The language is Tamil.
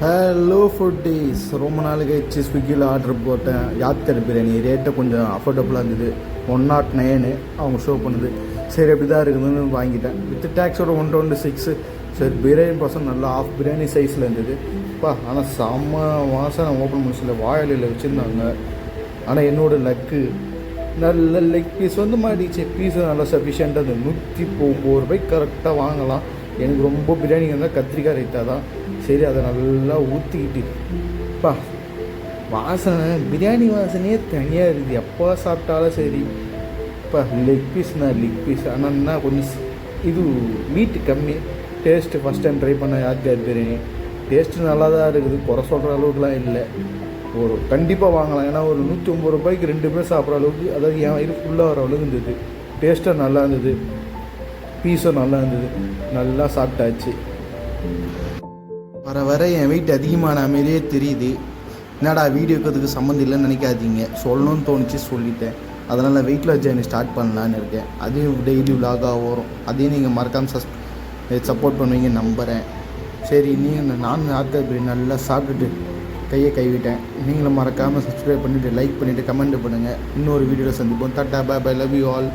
ஹலோ ஃபுட்டீஸ், ரொம்ப நாளைக்கு கழிச்சு ஸ்விக்கியில் ஆர்டர் போட்டேன். யாத்கர் பிரியாணி ரேட்டு கொஞ்சம் அஃபோர்டபுளாக இருந்தது. 109 அவங்க ஷோ பண்ணுது. சரி எப்படி தான் இருக்குதுன்னு வாங்கிட்டேன். வித் டேக்ஸோட 126. சரி பிரியாணி பர்சன் நல்லா ஆஃப் பிரியாணி சைஸில் இருந்தது. ஆனால் செம்ம வாசனை. ஓப்பன் முடிச்சில் வாயிலில் வச்சுருந்தாங்க. ஆனால் என்னோடய லக்கு நல்ல லெக் பீஸ் மாட்டிச்சு. பீஸு நல்லா சஃபிஷியண்ட்டாக இருந்தது. 130 ரூபாய்க்கு கரெக்டாக வாங்கலாம். எனக்கு ரொம்ப பிரியாணி இருந்தால் கத்திரிக்காய் ரைத்தா தான். சரி அதை நல்லா ஊற்றிக்கிட்டு வாசனை பிரியாணி வாசனையே தனியாக இருக்குது. எப்போ சாப்பிட்டாலும் சரி. லெக் பீஸ் ஆனால் கொஞ்சம் இது மீட்டு கம்மி. டேஸ்ட்டு ஃபஸ்ட் டைம் ட்ரை பண்ண யாத்கார் பிரியாணி டேஸ்ட்டு நல்லா தான் இருக்குது. குறை சொல்கிற அளவுக்குலாம் இல்லை. கண்டிப்பாக வாங்கலாம். ஏன்னா ஒரு 150 ரூபாய்க்கு 2 பேர் சாப்பிட்ற அளவுக்கு, அதாவது என் வயிறு ஃபுல்லாக வர அளவுக்கு இருந்தது. டேஸ்ட்டாக நல்லா இருந்தது. பீஸும் நல்லா இருந்தது. நல்லா சாப்பிட்டாச்சு. வர என் வெயிட் அதிகமான மாதிரியே தெரியுது. என்னடா வீடியோக்கு அதுக்கு சம்மந்தம் இல்லைன்னு நினைக்காதீங்க. சொல்லணும்னு தோணுச்சு சொல்லிட்டேன். அதனால் வெயிட் லாஸ் ஜேர்னி ஸ்டார்ட் பண்ணலான்னு இருக்கேன். அதையும் டெய்லி விலாகாக வரும். அதையும் நீங்கள் மறக்காமல் சப்போர்ட் பண்ணுவீங்க நம்புகிறேன். சரி நான் யாத்கார் பிரியாணி நல்லா சாப்பிட்டுட்டு கையை கைவிட்டேன். நீங்களும் மறக்காமல் சப்ஸ்கிரைப் பண்ணிவிட்டு லைக் பண்ணிவிட்டு கமெண்ட் பண்ணுங்கள். இன்னொரு வீடியோவில் சந்திப்போம். Tata bye bye, love you all.